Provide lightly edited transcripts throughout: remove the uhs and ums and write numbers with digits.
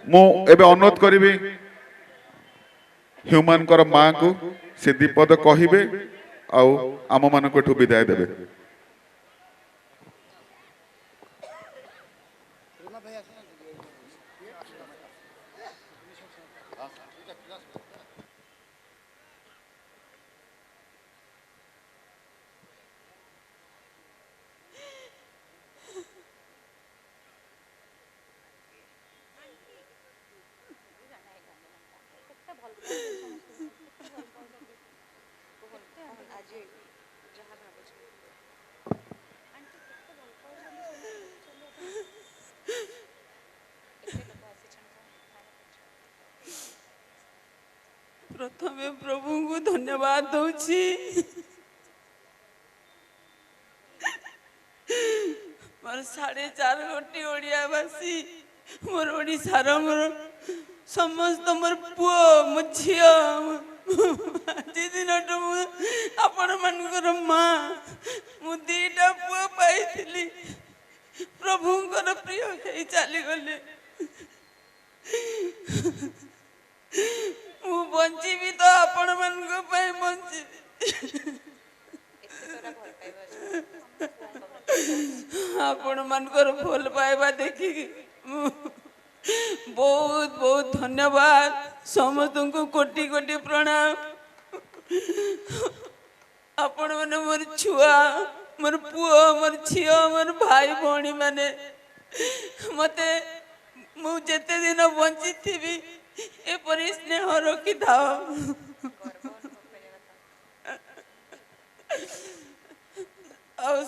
मु एबे अनुरोध करी ह्यूमान कर माँ को से दीपद कहिबे आउ आम मान को विदाय देबे। प्रथमे प्रभु को धन्यवाद दूची मोर 4.5 कोटी ओडियावासी मोर ओडिशार मोर समस्त मोर पुओ मो झियो आज दिन आपण मानकर माँ मु 2टा पुओ पाई प्रभुंकर प्रिय है चली गले मु बंची भी तो आपण मान बंची आपण मानकर भल पाइबा देखी बहुत बहुत धन्यवाद समस्त को कोटि कोटि प्रणाम। आपण मैंने मोर छुआ मोर पुओ मोर झियो मोर भाई भौणी माने मते मु जेते दिन बंची थी एपरी स्नेह रखी था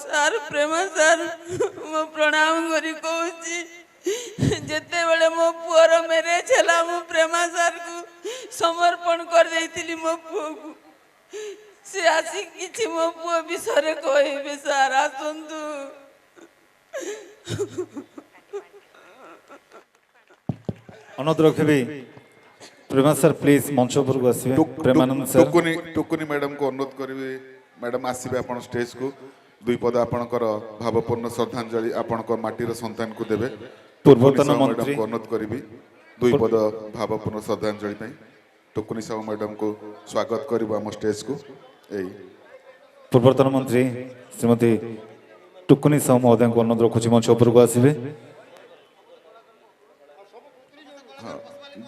सार प्रेम सार मो प्रणाम करी कहूची जेते बेले मो पुअर मैरेज है मो प्रेमा सार को समर्पण कर देती मो पुओ को से आसी किछि मो पुओ विषय कहबे सार आसंतु अनुरोध रखिबी प्रेमा सर प्लीज मंच पर को आसीबे प्रेमानंद सर टुकुनी मैडम को अनुरोध करिवे मैडम आसीबे आपण स्टेज को दुई पद आपणकर भावपूर्ण श्रद्धांजलि आपणकर माटीर संतान को देबे। पूर्वतन मंत्री को अनुरोध करिबी दुई पद भावपूर्ण श्रद्धांजलि पई टुकुनी साहू मैडम को स्वागत करिबो हम स्टेज को एई पूर्वतन मंत्री श्रीमती टुकुनी साहू महोदय को अनुरोध रखुछि मंच पर को आसीबे।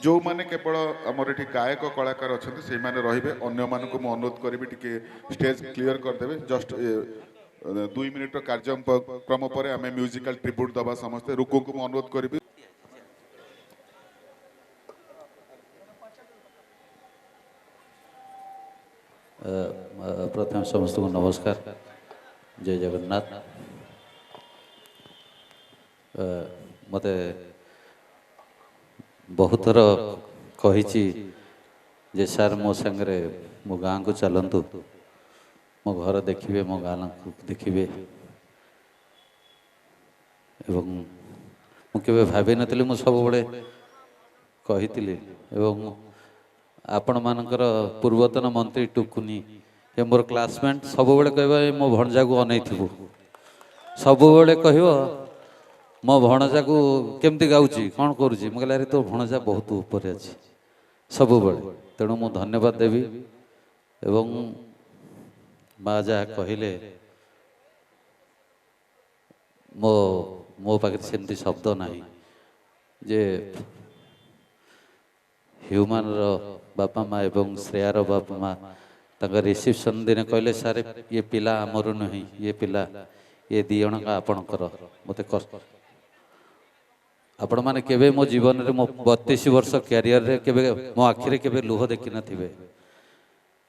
जो माने केवल आमर एठी गायक कलाकार अच्छा से माने रहिबे अन्य मान को अनुरोध करी टिके स्टेज क्लियर कर देबे जस्ट 2 मिनिट कार्यक्रम पर आम म्यूजिकल ट्रिब्यूट दबा समस्ते रुको को अनुरोध करी। प्रथम समस्त को नमस्कार जय जगन्नाथ। मते बहुत थर कही जे सार मो संगे मो गाँ को चलतु मो घर देखिए मो गाँ देखिए एवं मुझे भावी नी मु सब बड़े कही आपण मानकर पूर्वतन मंत्री टुकुनी ये मोर क्लासमेट सब बड़े कह मो भणजा को अनैथिबु सब बड़े कह मो भणजा को केमती गाउची कौन करुची मुझे अरे तो भणजा बहुत ऊपर अच्छी सब बड़े तेणु मु धन्यवाद देवी एवं माँ जहाँ कहले मो मो पाखे सेमती शब्द नहीं जे ह्यूमान रो बापा माँ एवं श्रेयार बापा माँ तक रिसेप्शन दिन कहले सारे ये पिला आमर नहीं ये पिला ये दी जन का आपणकर मत आपण मैंने केवे मो जीवन रे मो 32 वर्ष कैरियर रे केवे मो आखिरे केवे लुह देखि नथिबे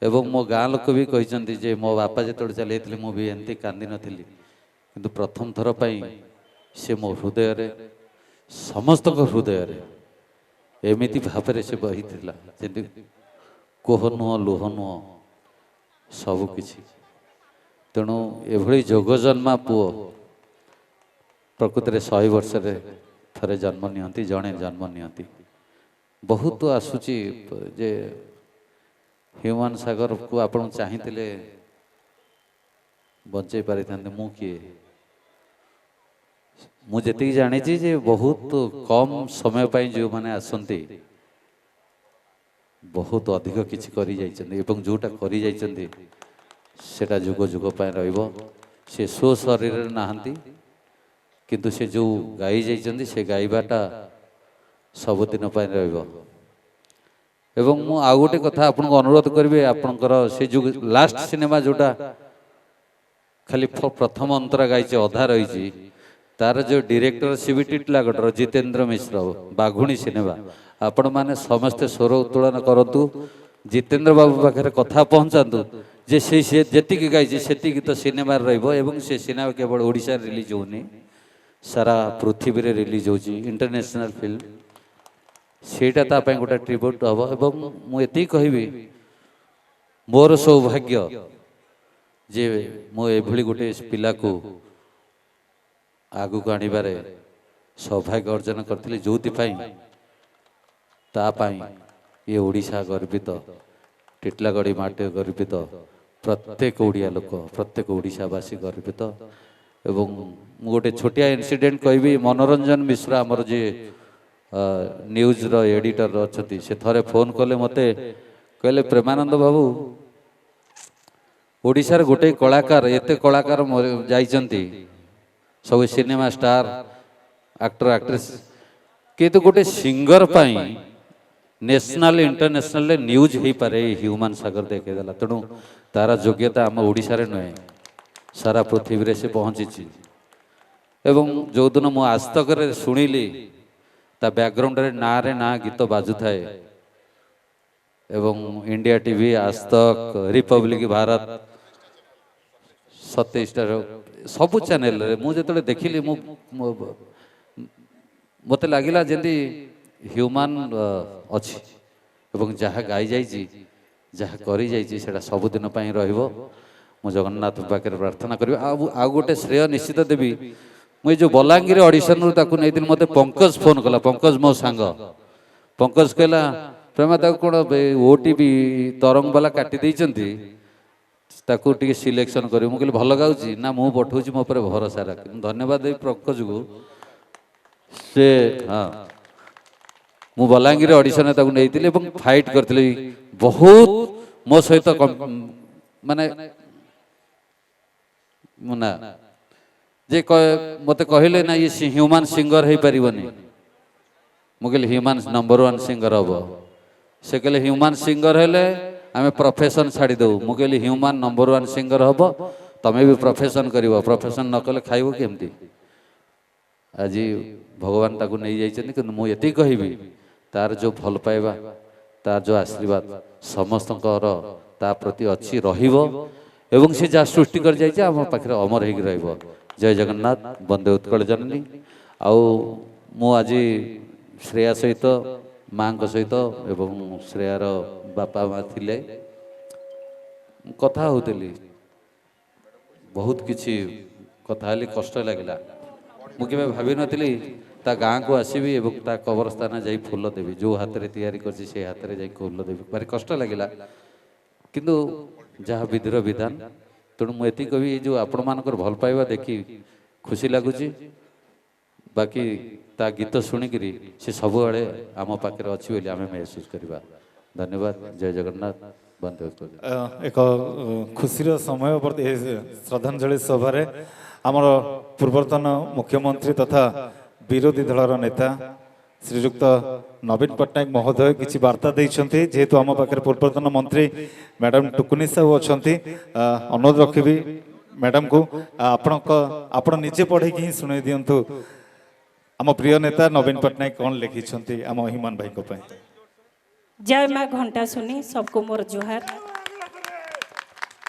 एवं मो गाँ लोक भी कहते जे मो बापा जो चलते मुझे एमती कांदी नी किंतु प्रथम थर पाई से मो हृदय रे समस्त हृदय रे एमिति भाव से बही कोह नुह लुह नुह सबकि तेणु एभली जोग जन्मा पुओ प्रकृति 100 वर्ष रे थरे जन्म नियंती जड़े जन्म नियंती बहुत आसूची जे ह्यूमान सागर को आप चाहिए बचे पारि था मु किए ମୁଁ ଯେତିକି ଜାଣିଛି ଯେ ବହୁତ କମ ସମୟ ପାଇଁ ଯେଉଁମାନେ ଆସନ୍ତି ବହୁତ ଅଧିକ କିଛି କରି ଯାଇଛନ୍ତି ଏବଂ ଯେଉଁଟା କରି ଯାଇଛନ୍ତି ସେଟା ଯୁଗ ଯୁଗ ପାଇଁ ରହିବ। ସେ ସ୍ୱ ଶରୀରରେ ନାହାନ୍ତି କିନ୍ତୁ ସେ ଯେଉଁ ଗାଇ ଯାଇଛନ୍ତି ସେ ଗାଇବାଟା ସବୁଦିନ ପାଇଁ ରହିବ। ଏବଂ ମୁଁ ଆଉ ଗୋଟେ କଥା ଆପଣଙ୍କୁ ଅନୁରୋଧ କରିବି, ଆପଣଙ୍କର ସେ ଯେଉଁ ଲାଷ୍ଟ ସିନେମା ଯେଉଁଟା ଖାଲି ପ୍ରଥମ ଅନ୍ତରା ଗାଇছে ଅଧା ରହିଛି, ତାର ଯେଉଁ ଡିରେକ୍ଟର ସିବିଟି ଟିଟଲାଗଡ଼ର ଜିତେନ୍ଦ୍ର ମିଶ୍ର ବାଘୁଣୀ ସିନେମା, ଆପଣମାନେ ସମସ୍ତେ ସ୍ୱର ଉତ୍ତୋଳନ କରନ୍ତୁ, ଜିତେନ୍ଦ୍ର ବାବୁ ପାଖରେ କଥା ପହଞ୍ଚାନ୍ତୁ ଯେ ସେ ଯେତିକି ଗାଇଛି ସେତିକି ତ ସିନେମାରେ ରହିବ। ଏବଂ ସେ ସିନେମା କେବଳ ଓଡ଼ିଶାରେ ରିଲିଜ୍ ହେଉନି, ସାରା ପୃଥିବୀରେ ରିଲିଜ୍ ହେଉଛି, ଇଣ୍ଟରନ୍ୟାସନାଲ ଫିଲ୍ମ। ସେଇଟା ତା ପାଇଁ ଗୋଟେ ଟ୍ରିବ୍ୟୁଟ୍ ହେବ। ଏବଂ ମୁଁ ଏତିକି କହିବି, ମୋର ସୌଭାଗ୍ୟ ଯେ ମୁଁ ଏଭଳି ଗୋଟେ ପିଲାକୁ ଆଗକୁ ଆଣିବାରେ ସୌଭାଗ୍ୟ ଅର୍ଜନ କରିଥିଲି, ଯେଉଁଥିପାଇଁ ତା ପାଇଁ ଏ ଓଡ଼ିଶା ଗର୍ବିତ, ଟିଟଲାଗଡ଼ି ମାଟି ଗର୍ବିତ, ପ୍ରତ୍ୟେକ ଓଡ଼ିଆ ଲୋକ, ପ୍ରତ୍ୟେକ ଓଡ଼ିଶାବାସୀ ଗର୍ବିତ। ଏବଂ ମୁଁ ଗୋଟେ ଛୋଟିଆ ଇନସିଡେଣ୍ଟ କହିବି, ମନୋରଞ୍ଜନ ମିଶ୍ର ଆମର ଯିଏ ନ୍ୟୁଜ୍ର ଏଡ଼ିଟର ଅଛନ୍ତି, ସେ ଥରେ ଫୋନ୍ କଲେ ମୋତେ, କହିଲେ ପ୍ରେମାନନ୍ଦ ବାବୁ, ଓଡ଼ିଶାର ଗୋଟେ କଳାକାର, ଏତେ କଳାକାର ଯାଇଛନ୍ତି ସବୁ ସିନେମା ଷ୍ଟାର, ଆକ୍ଟର ଆକ୍ଟ୍ରେସ୍, କିନ୍ତୁ ଗୋଟେ ସିଙ୍ଗର ପାଇଁ ନ୍ୟାସନାଲ ଇଣ୍ଟରନ୍ୟାସନାଲରେ ନ୍ୟୁଜ୍ ହେଇପାରେ ଏଇ ହ୍ୟୁମାନ ସାଗର ଦେଖେଇଦେଲା। ତେଣୁ ତାର ଯୋଗ୍ୟତା ଆମ ଓଡ଼ିଶାରେ ନୁହେଁ, ସାରା ପୃଥିବୀରେ ସେ ପହଞ୍ଚିଛି। ଏବଂ ଯେଉଁଦିନ ମୁଁ ଆଜତକରେ ଶୁଣିଲି ତା ବ୍ୟାକଗ୍ରାଉଣ୍ଡରେ ନାଁରେ ନାଁ ଗୀତ ବାଜୁଥାଏ ଏବଂ India TV, Aajtak, Republic Bharat, 27ଟା ସବୁ ଚ୍ୟାନେଲରେ ମୁଁ ଯେତେବେଳେ ଦେଖିଲି, ମୋତେ ଲାଗିଲା ଯେମିତି ହ୍ୟୁମାନ ଅଛି ଏବଂ ଯାହା ଗାଇ ଯାଇଛି, ଯାହା କରିଯାଇଛି ସେଇଟା ସବୁଦିନ ପାଇଁ ରହିବ। ମୁଁ ଜଗନ୍ନାଥଙ୍କ ପାଖରେ ପ୍ରାର୍ଥନା କରିବି। ଆଉ ଗୋଟେ ଶ୍ରେୟ ନିଶ୍ଚିତ ଦେବି, ମୁଁ ଏଇ ଯେଉଁ ବଲାଙ୍ଗୀର ଅଡ଼ିସନରୁ ତାକୁ ନେଇଥିଲି, ମୋତେ ପଙ୍କଜ ଫୋନ୍ କଲା, ପଙ୍କଜ ମୋ ସାଙ୍ଗ, ପଙ୍କଜ କହିଲା ପ୍ରେମା ତାକୁ କ'ଣ OTV ତରଙ୍ଗ ବାଲା କାଟି ଦେଇଛନ୍ତି, ତାକୁ ଟିକେ ସିଲେକ୍ସନ କରିବି। ମୁଁ କହିଲି ଭଲ ଗାଉଛି ନା, ମୁଁ ପଠଉଛି, ମୋ ଉପରେ ଭରସା ରଖ। ଧନ୍ୟବାଦ ଦେବି ପଙ୍କଜକୁ। ସେ ହଁ, ମୁଁ ବଲାଙ୍ଗୀର ଅଡ଼ିସନରେ ତାକୁ ନେଇଥିଲି ଏବଂ ଫାଇଟ୍ କରିଥିଲି ବହୁତ ମୋ ସହିତ, ମାନେ ନା ଯେ ମୋତେ କହିଲେ ନା ଇଏ ହ୍ୟୁମାନ ସିଙ୍ଗର ହେଇପାରିବନି। ମୁଁ କହିଲି ହ୍ୟୁମାନ ନମ୍ବର 1 ସିଙ୍ଗର ହବ। ସେ କହିଲେ ହ୍ୟୁମାନ ସିଙ୍ଗର ହେଲେ ଆମେ ପ୍ରଫେସନ ଛାଡ଼ିଦେବୁ। ମୁଁ କହିଲି ହ୍ୟୁମାନ ନମ୍ବର 1 ସିଙ୍ଗର ହବ, ତମେ ବି ପ୍ରଫେସନ କରିବ, ପ୍ରଫେସନ ନ କଲେ ଖାଇବ କେମିତି? ଆଜି ଭଗବାନ ତାକୁ ନେଇଯାଇଛନ୍ତି, କିନ୍ତୁ ମୁଁ ଏତିକି କହିବି, ତାର ଯେଉଁ ଭଲ ପାଇବା, ତାର ଯେଉଁ ଆଶୀର୍ବାଦ ସମସ୍ତଙ୍କର ତା ପ୍ରତି ଅଛି, ରହିବ। ଏବଂ ସେ ଯାହା ସୃଷ୍ଟି କରି ଯାଇଛି ଆମ ପାଖରେ ଅମର ହେଇକି ରହିବ। ଜୟ ଜଗନ୍ନାଥ, ବନ୍ଦେ ଉତ୍କଳ ଜନନୀ। ଆଉ ମୁଁ ଆଜି ଶ୍ରେୟା ସହିତ, ମାଙ୍କ ସହିତ ଏବଂ ଶ୍ରେୟାର ବାପା ମା ଥିଲେ, କଥା ହେଉଥିଲି, ବହୁତ କିଛି କଥା ହେଲି, କଷ୍ଟ ଲାଗିଲା। ମୁଁ କେବେ ଭାବିନଥିଲି ତା ଗାଁକୁ ଆସିବି ଏବଂ ତା କବରସ୍ଥାନ ଯାଇ ଫୁଲ ଦେବି, ଯେଉଁ ହାତରେ ତିଆରି କରିଛି ସେଇ ହାତରେ ଯାଇ ଫୁଲ ଦେବି। ଭାରି କଷ୍ଟ ଲାଗିଲା, କିନ୍ତୁ ଯାହା ବିଧିର ବିଧାନ। ତେଣୁ ମୁଁ ଏତିକି କହିବି, ଏଇ ଯେଉଁ ଆପଣମାନଙ୍କର ଭଲ ପାଇବା ଦେଖି ଖୁସି ଲାଗୁଛି। ବାକି ତା ଗୀତ ଶୁଣିକିରି ସେ ସବୁବେଳେ ଆମ ପାଖରେ ଅଛି ବୋଲି ଆମେ ମେହସୁସ କରିବା। ଧନ୍ୟବାଦ, ଜୟ ଜଗନ୍ନାଥ, ବନ୍ଦେ ଉତ୍କଳ। ଏକ ଖୁସିର ସମୟ ଶ୍ରଦ୍ଧାଞ୍ଜଳି ସଭାରେ ଆମର ପୂର୍ବତନ ମୁଖ୍ୟମନ୍ତ୍ରୀ ତଥା ବିରୋଧୀ ଦଳର ନେତା ଶ୍ରୀଯୁକ୍ତ ନବୀନ ପଟ୍ଟନାୟକ ମହୋଦୟ କିଛି ବାର୍ତ୍ତା ଦେଇଛନ୍ତି। ଯେହେତୁ ଆମ ପାଖରେ ପୂର୍ବତନ ମନ୍ତ୍ରୀ ମ୍ୟାଡାମ ଟୁକୁନି ସାହୁ ଅଛନ୍ତି, ଅନୁରୋଧ ରଖିବି ମ୍ୟାଡାମକୁ ଆପଣ ନିଜେ ପଢ଼େଇକି ହିଁ ଶୁଣାଇ ଦିଅନ୍ତୁ ଆମ ପ୍ରିୟ ନେତା ନବୀନ ପଟ୍ଟନାୟକ କ'ଣ ଲେଖିଛନ୍ତି ଆମ ହ୍ୟୁମାନ ଭାଇଙ୍କ ପାଇଁ। जय माँ घंटा सुनी सबको मोर जुहार।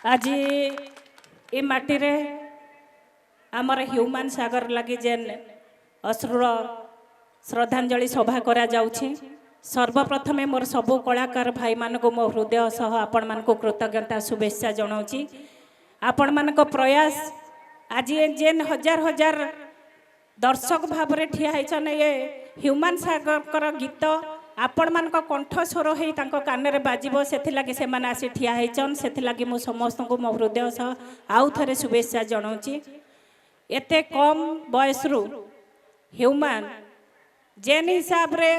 आज ये माटी रे आमर ह्यूमान सागर लगी जेन अश्रुर श्रद्धांजलि सभा करा जाउछि। सर्वप्रथमे मोर सबु कलाकार भाई मानको मो हृदय सह आपण मानको कृतज्ञता शुभेच्छा जनाउछि। आपण मानको प्रयास आज जेन हजार हजार दर्शक भाव रे ठिया हैछन, ये ह्यूमान सागर गीत आपण मानक कंठ स्वर हो कान बाजिब, से मैंने आसी ठिया होचन। से मु समस्त को मो हृदय सह आउ थे शुभेच्छा जनाऊँगी। एते कम बयस ह्यूमान जेन हिसाब रे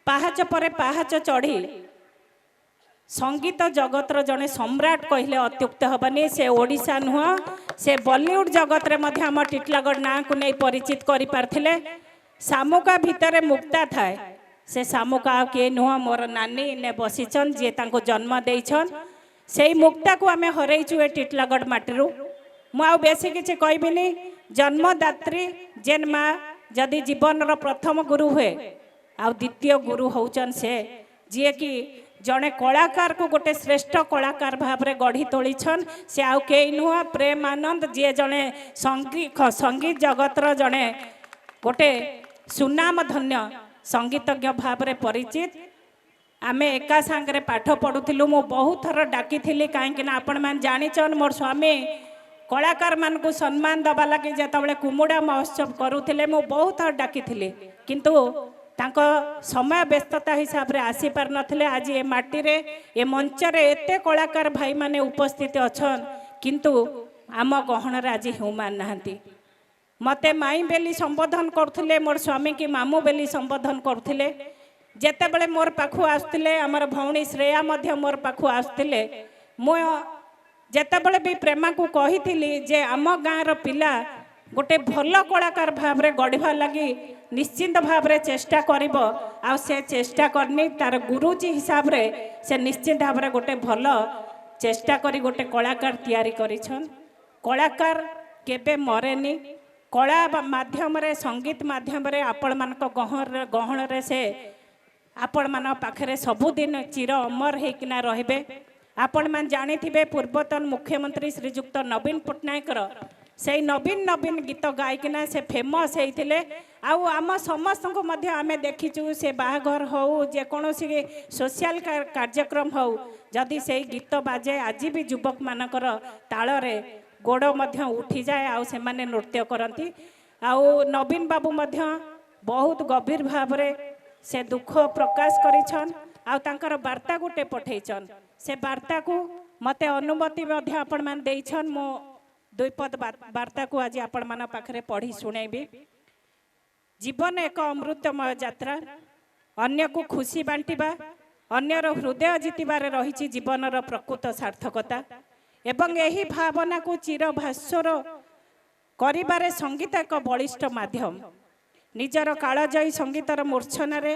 पाहाच परे पाहाच चढ़ी संगीत जगतर जड़े सम्राट कहले अत्युक्त हेनी। से ओडिशा नुह से बॉलीवुड जगत रे मध्य आम टिटलागढ़ ना को नहीं परिचित करि पारथिले। सामुका भितर मुक्ता थाए से सामुका किए नुह मोर नानी ने बसीचन जे तांको जन्म देइछन से मुक्ता को आमे हरैचु ए टिटलागढ़ माटीरू। मु आ बेसी किछि कहबिनी। जन्मदात्री जेन माँ जदि जीवन रो प्रथम गुरु हुए आ द्वितीय गुरु होचन से जी कि जड़े कलाकार को गोटे श्रेष्ठ कलाकार भाव में गढ़ी तोली से आउ कई नुह प्रेमानंद जी जड़े संगीत जगतर जड़े गोटे सुनाम धन्य संगीतज्ञ भाव में परिचित। आमे एका सांगरे पाठ पढ़ुलु। मु बहुत थर डाकी कहीं आपण मैंने जानीचन मोर स्वामी कलाकार मान को सम्मान दबा लगे जिते कुमुड़ा महोत्सव करुले मु बहुत थर डाकी किंतु तांको समय व्यस्तता हिसाब रे आसी पार नथिले। आज ए माटी रे ए मंच रे एते कलाकार भाई माने उपस्थित अछन किंतु आम गहन रे आज ह्यूमान नहांती। मते माई बेली संबोधन करथुले मोर स्वामी की मामू बेली संबोधन करथुले। जेते बेले मोर पाखु आसथिले हमर भौणी श्रेया मध्य मोर पाखु आसथिले। मो जेते बेले भी प्रेमा को कहिथिली जे आम गाँ रो पिला गोटे भल कलाकार भाव में गढ़ा लगी निश्चिंत भाव में चेष्टा करिबो। आ से चेष्टा करनी तार गुरुजी हिसाब रे से निश्चिंत भाव में गोटे भल चेष्टा करी गोटे कलाकार तैयारी करिछन। कलाकार केबे मरेनी। कला माध्यम रे संगीत माध्यम रे आपण मानक गहन रे से आपण मान पाखरे सबुदिन चिर अमर होकिना रहिबे। आपण मान जानिथिबे पूर्वतन मुख्यमंत्री श्रीजुक्त नवीन पट्टनायक से नवीन नवीन गीत गायकिना से फेमस होते। आम समस्त को मध्य आमे देखीचु से बाहाघर हो जेकोसी सोशल कार्यक्रम हो जदि से गीत बाजे आज भी युवक मानकर ताଳରେ गोड़ मध्य उठी जाए आ से माने नृत्य करती। नवीन बाबू मध्य बहुत गभीर भाव रे से दुख प्रकाश करिछन आ तांकर वार्ता गोटे पठेछन। से वार्ता को मते अनुमति मध्य आपण मान देइछन। मो द्विपद वार्ता को आज आपण मान पाखरे पढ़ी सुनेबी। जीवन एक अमृतमय यात्रा। अन्य को खुशी बांटिबा अन्यर हृदय जितबार रही जीवन प्रकृत सार्थकता एवं यही भावना को चिर भास्वर करिबारे संगीत एक बलिष्ठ माध्यम। निजर कालजयी संगीतर मूर्छना रे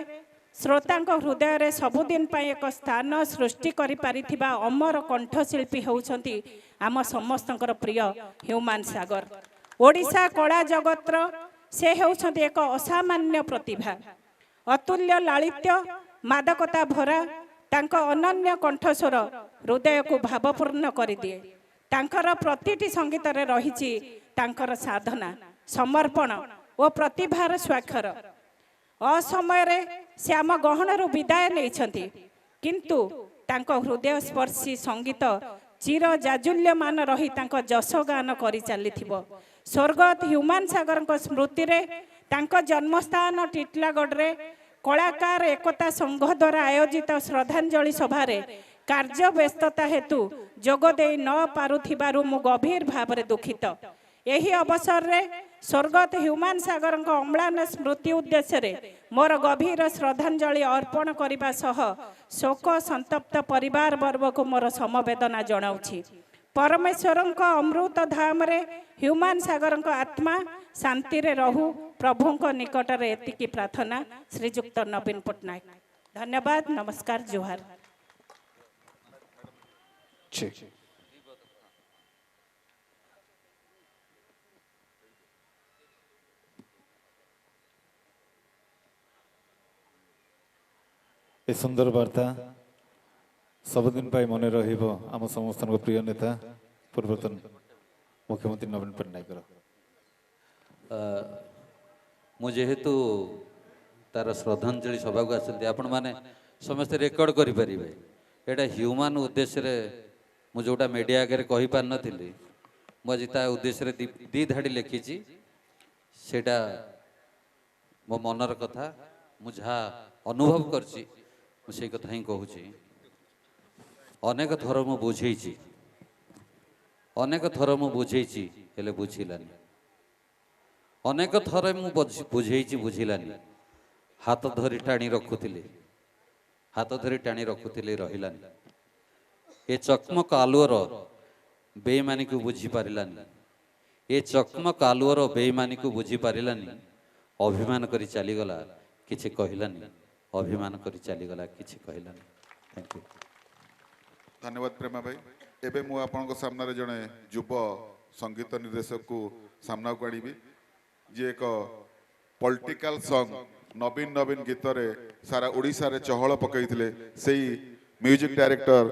श्रोतांक हृदय रे सबुदिन पाई एक स्थान सृष्टि करि पारिथिबा अमर कंठशिल्पी होउछंती आम समस्तंकर प्रिय ह्यूमान सागर। ओडिशा कला जगतर से होउछंती एक असामान्य प्रतिभा। अतुल्य लालित्य मादकता भरा तांक अनन्य कंठस्वर हृदय को भावपूर्ण कर दिए। तांकर प्रतिटी संगीत रे रहिछि तांकर साधना समर्पण और प्रतिभार स्वाक्षर। असमय रे से आम गहनरू विदाय नहीं किंतु तांको हृदय स्पर्शी संगीत चिर जाजुल्यमान रही तांको जस गान करि चलिथिबो। स्वर्गत ह्यूमान सागर स्मृति रे तांको जन्मस्थान टिटलागढ़ रे कलाकार एकता संघ द्वारा आयोजित श्रद्धांजलि सभा रे कार्य व्यस्तता हेतु जोगदे न पारुथिबारु मु गभीर भाव रे दुखित। यही अवसर रे स्वर्गत ह्यूमान सागर अम्लान स्मृति उद्देश्य रे मोर गभीर श्रद्धांजलि अर्पण करने सह शोक संतप्त परिवार वर्ग को मोर समवेदना जनाऊछि। परमेश्वर अमृत धाम रे ह्यूमान सागर आत्मा शांति रे रहू प्रभु निकट रे एतिकी प्रार्थना। श्रीजुक्त नवीन पट्टनायक। धन्यवाद। नमस्कार। जोहार। ए सुंदर वार्ता सबुदिन पाई मन रहिबो आम समस्त प्रिय नेता पूर्वतन मुख्यमंत्री नवीन पट्टनायक। जेहेतु तार श्रद्धांजलि सभा को आसते आपण मैंने समस्त रेकर्ड करें एटा ह्यूमान उद्देश्य मु जोटा मीडिया आगे कही पार नी मुझे उद्देश्य दी धाड़ी लिखी सेटा मो मनर कथा मु जहाँ अनुभव करछि से कथा ही कहूँ। अनेक थर मु बुझे अनेक थर मु बुझे हेले बुझिलानी ଅନେକ ଥର ମୁଁ ବୁଝେଇଛି ବୁଝିଲାନି, ହାତ ଧରି ଟାଣି ରଖୁଥିଲି, ହାତ ଧରି ଟାଣି ରଖୁଥିଲି ରହିଲାନି। ଏ ଚକମକ ଆଲୁଅର ବେଇମାନିକୁ ବୁଝିପାରିଲାନି, ଏ ଚକମକ ଆଲୁଅର ବେଇମାନିକୁ ବୁଝିପାରିଲାନି। ଅଭିମାନ କରି ଚାଲିଗଲା କିଛି କହିଲାନି, ଅଭିମାନ କରି ଚାଲିଗଲା କିଛି କହିଲାନି। Thank you. ଧନ୍ୟବାଦ ପ୍ରେମା ଭାଇ। ଏବେ ମୁଁ ଆପଣଙ୍କ ସାମ୍ନାରେ ଜଣେ ଯୁବ ସଙ୍ଗୀତ ନିର୍ଦ୍ଦେଶକକୁ ସାମ୍ନାକୁ ଆଣିବି, ଯିଏ ଏକ ପଲିଟିକାଲ ସଙ୍ଗ ନବୀନ ନବୀନ ଗୀତରେ ସାରା ଓଡ଼ିଶାରେ ଚହଳ ପକାଇଥିଲେ। ସେଇ ମ୍ୟୁଜିକ୍ ଡାଇରେକ୍ଟର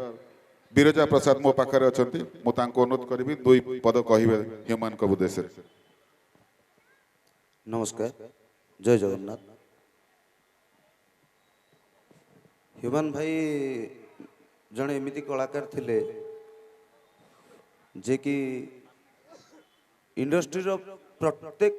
ବିରଜା ପ୍ରସାଦ ମୋ ପାଖରେ ଅଛନ୍ତି। ମୁଁ ତାଙ୍କୁ ଅନୁରୋଧ କରିବି 2 ପଦ କହିବେ ହ୍ୟୁମାନଙ୍କ ଉଦ୍ଦେଶ୍ୟରେ। नमस्कार, जय जगन्नाथ। ह्यूमान भाई जड़े एमती कलाकार थिले जे कि इंडस्ट्री प्रत्येक